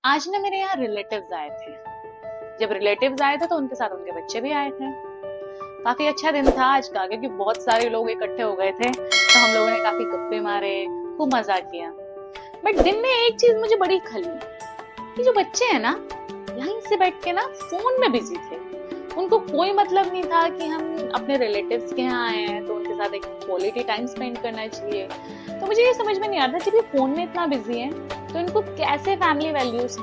आज ना मेरे यहाँ रिलेटिव्स आए थे। जब रिलेटिव्स आए थे तो उनके साथ उनके बच्चे भी आए थे। काफी अच्छा दिन था आज का, क्योंकि बहुत सारे लोग इकट्ठे हो गए थे, तो हम लोगों ने काफी गप्पे मारे, खूब मजा किया। बट दिन में एक चीज मुझे बड़ी खली कि जो बच्चे हैं ना, लाइन से बैठ के ना फोन में बिजी थे। उनको कोई मतलब नहीं था कि हम अपने रिलेटिव्स के यहाँ आए हैं तो उनके साथ एक क्वालिटी टाइम स्पेंड करना चाहिए। तो मुझे ये समझ में नहीं आता, जब ये फोन में इतना बिजी है तो इनको कैसे फैमिली वैल्यूज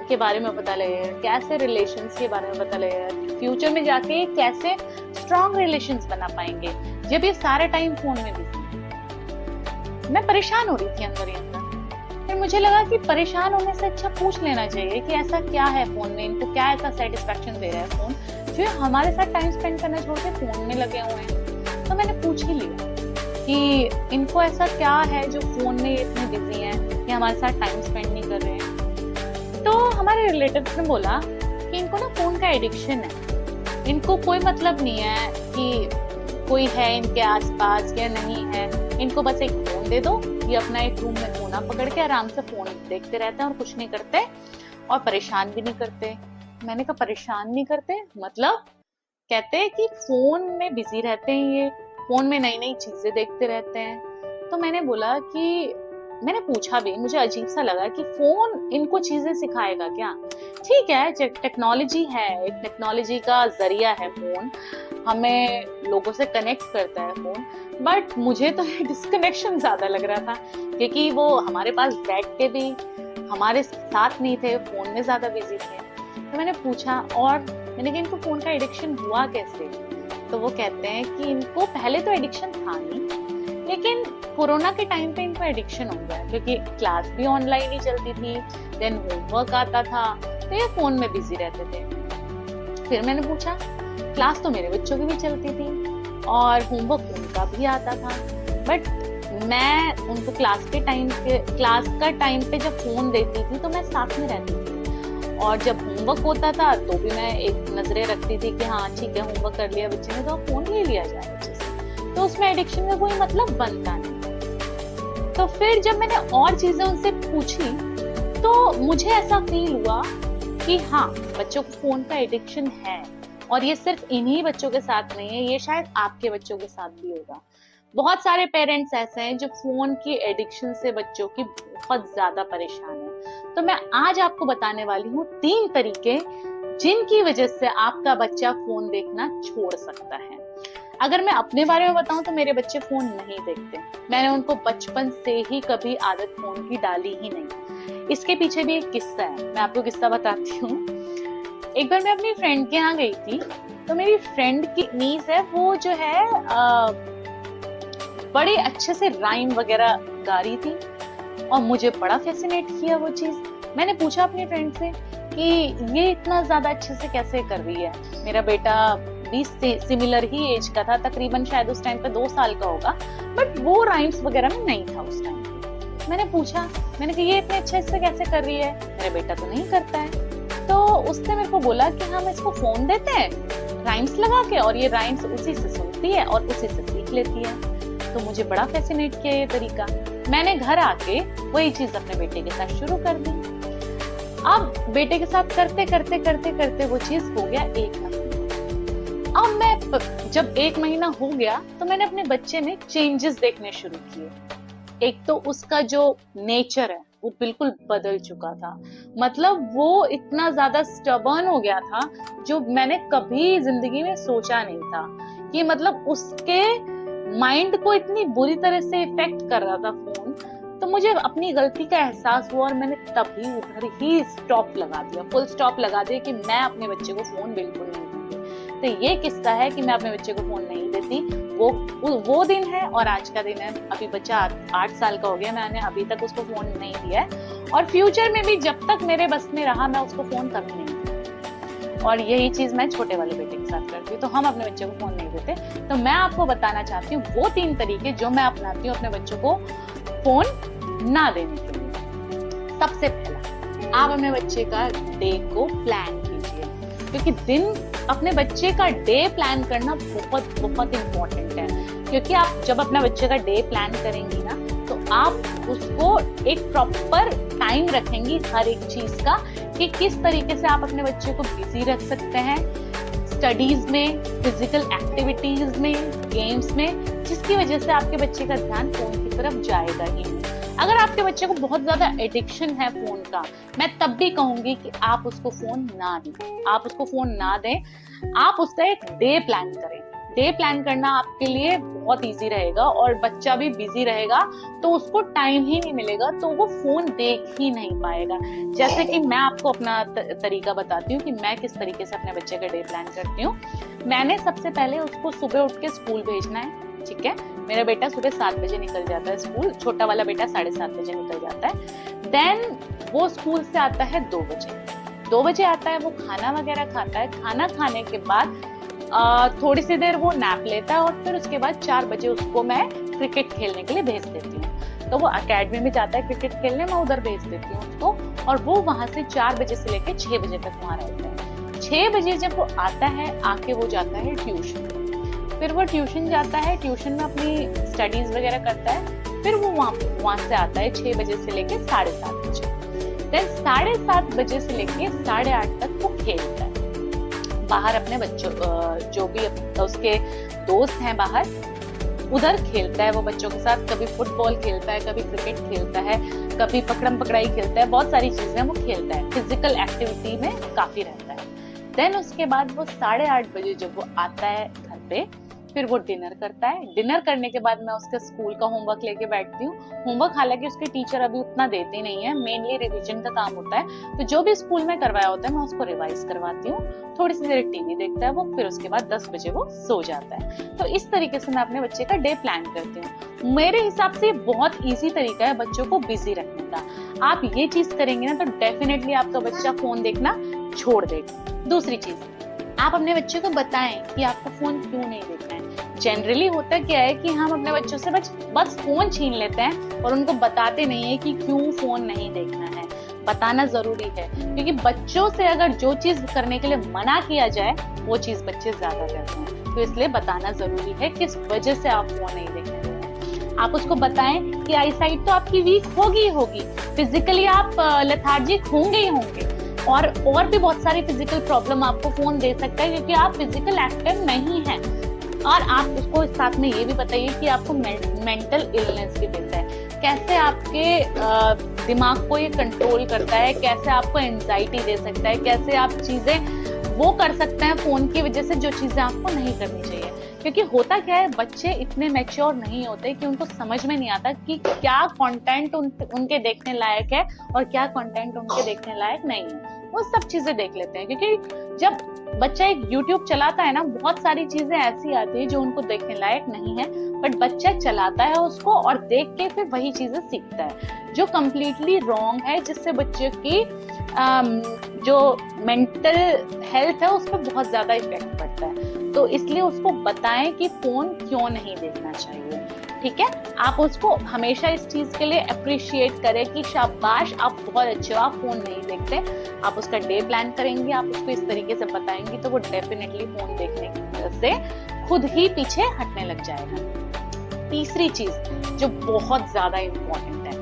के बारे में पता लगेगा, कैसे रिलेशंस के बारे में पता लगेगा, फ्यूचर में जाके कैसे स्ट्रॉन्ग रिलेशंस बना पाएंगे जब ये सारा टाइम फोन में बिजी। मैं परेशान हो रही थी अंदर ही अंदर। फिर मुझे लगा कि परेशान होने से अच्छा पूछ लेना चाहिए कि ऐसा क्या है फोन में, इनको क्या ऐसा सेटिस्फेक्शन दे रहा है फोन, जो हमारे साथ टाइम स्पेंड करना छोड़ के फोन में लगे हुए हैं। तो मैंने पूछ ही लिया कि इनको ऐसा क्या है जो फोन में इतने बिजी हैं कि हमारे साथ टाइम स्पेंड नहीं कर रहे हैं। तो हमारे रिलेटिव्स ने बोला कि इनको ना फोन का एडिक्शन है, इनको कोई मतलब नहीं है कि कोई है इनके आसपास या नहीं है, इनको बस एक फोन दे दो, ये अपना एक रूम में कोना पकड़ के आराम से फोन देखते रहते हैं और कुछ नहीं करते और परेशान भी नहीं करते। मैंने कहा परेशान नहीं करते मतलब? कहते हैं कि फोन में बिजी रहते हैं, ये फोन में नई नई चीजें देखते रहते हैं। तो मैंने बोला कि मैंने पूछा भी, मुझे अजीब सा लगा कि फोन इनको चीजें सिखाएगा क्या? ठीक है, टेक्नोलॉजी है, एक टेक्नोलॉजी का जरिया है फोन, हमें लोगों से कनेक्ट करता है फोन, बट मुझे तो डिस्कनेक्शन ज्यादा लग रहा था, क्योंकि वो हमारे पास बैठ के भी हमारे साथ नहीं थे, फोन में ज्यादा बिजी थे। तो मैंने पूछा और मैंने कहा इनको फोन का एडिक्शन हुआ कैसे? तो वो कहते हैं कि इनको पहले तो एडिक्शन था नहीं, लेकिन कोरोना के टाइम पे इनको एडिक्शन हो गया, क्योंकि क्लास भी ऑनलाइन ही चलती थी, देन होमवर्क आता था, तो ये फोन में बिजी रहते थे। फिर मैंने पूछा, क्लास तो मेरे बच्चों की भी चलती थी और होमवर्क उनका भी आता था, बट मैं उनको क्लास का टाइम पे जब फोन देती थी तो मैं साथ में रहती थी, और जब होमवर्क होता था तो भी मैं एक नजरें रखती थी कि हाँ ठीक है, होमवर्क कर लिया बच्चे ने तो फोन ले लिया जाए बच्चे से, तो उसमें एडिक्शन का कोई मतलब बनता नहीं। तो फिर जब मैंने और चीजें उनसे पूछी तो मुझे ऐसा फील हुआ कि हाँ, बच्चों को फोन का एडिक्शन है, और ये सिर्फ इन्हीं बच्चों के साथ नहीं है, ये शायद आपके बच्चों के साथ भी होगा। बहुत सारे पेरेंट्स ऐसे हैं जो फोन की एडिक्शन से बच्चों की बहुत ज्यादा परेशान है। तो मैं आज आपको बताने वाली हूँ 3 तरीके जिनकी वजह से आपका बच्चा फोन देखना छोड़ सकता है। अगर मैं अपने बारे में बताऊं तो मेरे बच्चे फोन नहीं देखते, मैंने उनको बचपन से ही कभी आदत फोन की डाली ही नहीं। इसके पीछे भी एक किस्सा है, मैं आपको किस्सा बताती हूँ। एक बार मैं अपनी फ्रेंड के यहाँ गई थी, तो मेरी फ्रेंड की नीस है, वो जो है बड़े अच्छे से राइम वगैरह गा रही थी और मुझे बड़ा फैसिनेट किया वो चीज। मैंने पूछा अपनी फ्रेंड से कि ये इतना ज्यादा अच्छे से कैसे कर रही है। मेरा बेटा भी सिमिलर ही एज का था, तकरीबन शायद उस टाइम पे 2 साल का होगा, बट वो राइम्स वगैरह में नहीं था उस टाइम पे। मैंने पूछा, मैंने कहा ये इतने अच्छे से कैसे कर रही है, मेरा बेटा तो नहीं करता है। तो उसने मेरे को बोला कि हम इसको फोन देते हैं राइम्स लगा के, और ये राइम्स उसी से सुनती है और उसी से सीख लेती है। तो मुझे बड़ा फैसिनेट किया ये तरीका। मैंने घर आके वही चीज अपने बेटे के साथ शुरू कर दी। अब बेटे के साथ करते करते करते करते वो चीज हो गया 1 महीना। अब मैं जब 1 महीना हो गया तो मैंने अपने बच्चे में चेंजेस देखने शुरू किए। एक तो उसका जो नेचर है वो बिल्कुल बदल चुका था, मतलब वो इतना ज्यादा स्टबर्न हो गया था जो मैंने कभी जिंदगी में सोचा नहीं था कि मतलब उसके माइंड को इतनी बुरी तरह से इफेक्ट कर रहा था फोन। तो मुझे अपनी गलती का एहसास हुआ और मैंने तभी उधर ही स्टॉप लगा दिया, फुल स्टॉप लगा दिया कि मैं अपने बच्चे को फोन बिल्कुल नहीं दूंगी। तो ये किस्सा है कि मैं अपने बच्चे को फोन नहीं देती। वो दिन है और आज का दिन है। अभी बच्चा 8 साल का हो गया, मैंने अभी तक उसको फोन नहीं दिया है, और फ्यूचर में भी जब तक मेरे बस में रहा मैं उसको फोन कभी नहीं दूंगी। और यही चीज मैं छोटे वाले बेटे के साथ करती हूँ। तो हम अपने बच्चे को फोन नहीं देते। तो मैं आपको बताना चाहती हूँ वो 3 तरीके जो मैं अपनाती हूँ अपने बच्चों को फोन ना देने के लिए। सबसे पहला, आप अपने बच्चे का डे को प्लान कीजिए, क्योंकि दिन अपने बच्चे का डे प्लान करना बहुत बहुत इम्पोर्टेंट है। क्योंकि आप जब अपना बच्चे का डे प्लान करेंगी ना, तो आप उसको एक प्रॉपर टाइम रखेंगी हर एक चीज का कि किस तरीके से आप अपने बच्चे को बिजी रख सकते हैं स्टडीज में, फिजिकल एक्टिविटीज में, गेम्स में, जिसकी वजह से आपके बच्चे का ध्यान फोन की तरफ जाएगा ही नहीं। अगर आपके बच्चे को बहुत ज्यादा एडिक्शन है फोन का, मैं तब भी कहूंगी कि आप उसको फोन ना दें, आप उसको फोन ना दें। आप उसका एक डे प्लान करें। डे प्लान करना आपके लिए बहुत इजी रहेगा और बच्चा भी बिजी रहेगा तो उसको टाइम ही नहीं मिलेगा, तो वो फोन देख ही नहीं पाएगा। जैसे कि मैं आपको अपना तरीका बताती हूँ कि मैं किस तरीके से अपने बच्चे का डे प्लान करती हूँ। मैंने सबसे पहले उसको सुबह उठ के स्कूल भेजना है, ठीक है। मेरा बेटा सुबह 7 बजे निकल जाता है स्कूल, छोटा वाला बेटा 7:30 बजे निकल जाता है। देन वो स्कूल से आता है 2 बजे आता है, वो खाना वगैरह खाता है। खाना खाने के बाद थोड़ी सी देर वो नैप लेता है और फिर उसके बाद 4 बजे उसको मैं क्रिकेट खेलने के लिए भेज देती हूँ। तो वो अकेडमी में जाता है क्रिकेट खेलने, मैं उधर भेज देती हूँ उसको, और वो वहां से 4 बजे से लेकर 6 बजे तक वहां रहता है। 6 बजे जब वो आता है, आके वो जाता है ट्यूशन, फिर वो ट्यूशन जाता है, ट्यूशन में अपनी स्टडीज वगैरह करता है, फिर वो वहां से आता है 6 बजे से लेके 7:30 बजे। देन 7:30 बजे से लेके 8:30 तक वो खेलता है बाहर, अपने बच्चों जो भी उसके दोस्त हैं बाहर, उधर खेलता है वो बच्चों के साथ। कभी फुटबॉल खेलता है, कभी क्रिकेट खेलता है, कभी पकड़म पकड़ाई खेलता है, बहुत सारी चीजें वो खेलता है, फिजिकल एक्टिविटी में काफी रहता है। देन उसके बाद वो 8:30 बजे जब वो आता है घर पे, फिर वो डिनर करता है। डिनर करने के बाद मैं उसके स्कूल का होमवर्क लेके बैठती हूँ। होमवर्क हालांकि उसके टीचर अभी उतना देते नहीं है, मेनली रिवीजन का काम होता है, तो जो भी स्कूल में करवाया होता है मैं उसको रिवाइज करवाती हूँ। थोड़ी सी देर टीवी देखता है वो, फिर उसके बाद 10 बजे वो सो जाता है। तो इस तरीके से मैं अपने बच्चे का डे प्लान करती हूँ। मेरे हिसाब से बहुत ईजी तरीका है बच्चों को बिजी रखने का। आप ये चीज करेंगे ना तो डेफिनेटली आपका बच्चा फोन देखना छोड़ देगा। दूसरी चीज, आप अपने बच्चे को बताएं कि आपको फोन क्यों नहीं देखना है। जनरली होता क्या है कि हम अपने बच्चों से बस फोन छीन लेते हैं और उनको बताते नहीं है कि क्यों फोन नहीं देखना है। बताना जरूरी है, क्योंकि बच्चों से अगर जो चीज करने के लिए मना किया जाए वो चीज बच्चे ज्यादा करते हैं, तो इसलिए बताना जरूरी है किस वजह से आप फोन नहीं देखने दे रहे हैं। आप उसको बताएं कि आई साइट तो आपकी वीक होगी, फिजिकली आप लेथार्जिक होंगे ही होंगे, और भी बहुत सारी फिजिकल प्रॉब्लम आपको फोन दे सकता है क्योंकि आप फिजिकल एक्टिव नहीं हैं। और आप उसको साथ में ये भी बताइए कि आपको मेंटल इलनेस भी देता है, कैसे आपके दिमाग को ये कंट्रोल करता है, कैसे आपको एंजाइटी दे सकता है, कैसे आप चीजें वो कर सकते हैं फोन की वजह से जो चीजें आपको नहीं करनी चाहिए। क्योंकि होता क्या है, बच्चे इतने मैच्योर नहीं होते कि उनको समझ में नहीं आता कि क्या कंटेंट उनके देखने लायक है और क्या कंटेंट उनके देखने लायक नहीं है। वो सब चीजें देख लेते हैं, क्योंकि जब बच्चा एक YouTube चलाता है ना, बहुत सारी चीजें ऐसी आती है जो उनको देखने लायक नहीं है, बट बच्चा चलाता है उसको और देख के फिर वही चीजें सीखता है, जो कम्प्लीटली रॉन्ग है, जिससे बच्चे की जो मेंटल हेल्थ है उस पर बहुत ज्यादा इफेक्ट पड़ता है। तो इसलिए उसको बताएं कि फोन क्यों नहीं देखना चाहिए, ठीक है। आप उसको हमेशा इस चीज के लिए अप्रिशिएट करें कि शाबाश, आप बहुत अच्छे हो, आप फोन नहीं देखते। आप उसका डे प्लान करेंगे, आप उसको इस तरीके से बताएंगे तो वो डेफिनेटली फोन देखने से खुद ही पीछे हटने लग जाएगा। तीसरी चीज जो बहुत ज्यादा इम्पोर्टेंट है,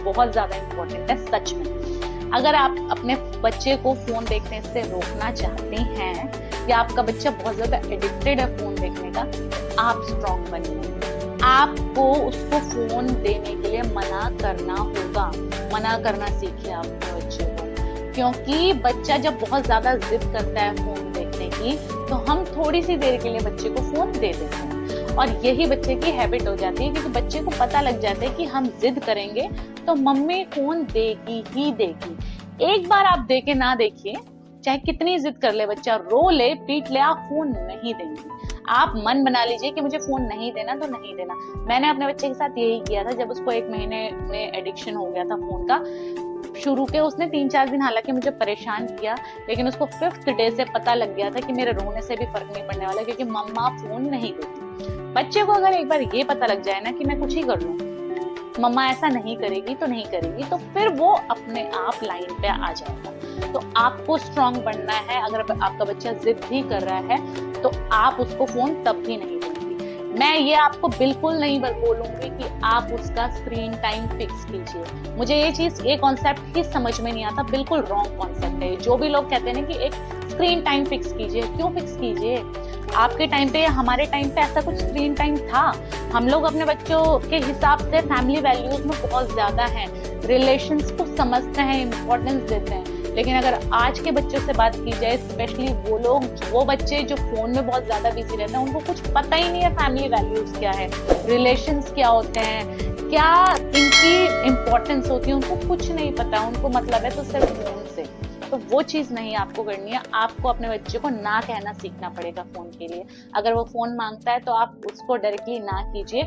बहुत ज्यादा इम्पोर्टेंट है सच में, अगर आप अपने बच्चे को फोन देखने से रोकना चाहते हैं या आपका बच्चा बहुत ज्यादा एडिक्टेड है फोन देखने का, आप स्ट्रॉन्ग बनिए। आपको उसको फोन देने के लिए मना करना होगा, मना करना सीखिए अपने बच्चे को, क्योंकि बच्चा जब बहुत ज्यादा जिद करता है फोन देखने की तो हम थोड़ी सी देर के लिए बच्चे को फोन दे देते हैं और यही बच्चे की हैबिट हो जाती है, क्योंकि बच्चे को पता लग जाता है कि हम जिद करेंगे तो मम्मी फोन देगी ही देगी। एक बार आप देके ना देखिए, चाहे कितनी जिद कर ले बच्चा, रो ले, पीट ले, आप फोन नहीं देंगे। आप मन बना लीजिए कि मुझे फोन नहीं देना तो नहीं देना। मैंने अपने बच्चे के साथ यही किया था, जब उसको 1 महीने में एडिक्शन हो गया था फोन का। शुरू के उसने 3-4 दिन हालांकि मुझे परेशान किया, लेकिन उसको 5th डे से पता लग गया था कि मेरे रोने से भी फर्क नहीं पड़ने वाला, क्योंकि मम्मा फोन नहीं देती। बच्चे को अगर एक बार ये पता लग जाए ना कि मैं कुछ ही कर लूं, मम्मा ऐसा नहीं करेगी तो नहीं करेगी, तो फिर वो अपने आप लाइन पे आ जाएगा। तो आपको स्ट्रांग बनना है। अगर आपका बच्चा जिद भी कर रहा है तो आप उसको फोन तब भी नहीं देंगे। मैं ये आपको बिल्कुल नहीं बोलूंगी कि आप उसका स्क्रीन टाइम फिक्स कीजिए। मुझे ये चीज, ये कॉन्सेप्ट ही समझ में नहीं आता, बिल्कुल रॉन्ग कॉन्सेप्ट है। जो भी लोग कहते हैं ना कि एक स्क्रीन टाइम फिक्स कीजिए, क्यों फिक्स कीजिए? आपके टाइम पे, हमारे टाइम पे ऐसा कुछ स्क्रीन टाइम था? हम लोग अपने बच्चों के हिसाब से फैमिली वैल्यूज में बहुत ज्यादा हैं, रिलेशंस को समझते हैं, इम्पोर्टेंस देते हैं। लेकिन अगर आज के बच्चों से बात की जाए, स्पेशली वो बच्चे जो फोन में बहुत ज्यादा बिजी रहते हैं, उनको कुछ पता ही नहीं है फैमिली वैल्यूज क्या है, रिलेशंस क्या होते हैं, क्या इनकी इम्पोर्टेंस होती है, उनको कुछ नहीं पता। उनको मतलब है तो सिर्फ फोन से। तो वो चीज नहीं आपको करनी है। आपको अपने बच्चे को ना कहना सीखना पड़ेगा फोन के लिए। अगर वो फोन मांगता है तो आप उसको डायरेक्टली ना कीजिए।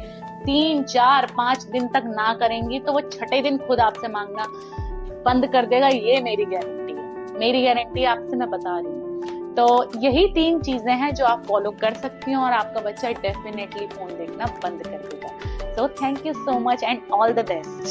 3, 4, 5 दिन तक ना करेंगी तो वो छठे दिन खुद आपसे मांगना बंद कर देगा, ये मेरी गारंटी है। मेरी गारंटी आपसे मैं बता रही हूँ। तो यही 3 चीजें हैं जो आप फॉलो कर सकती हैं और आपका बच्चा डेफिनेटली फोन देखना बंद कर देगा। So thank you so much and all the best.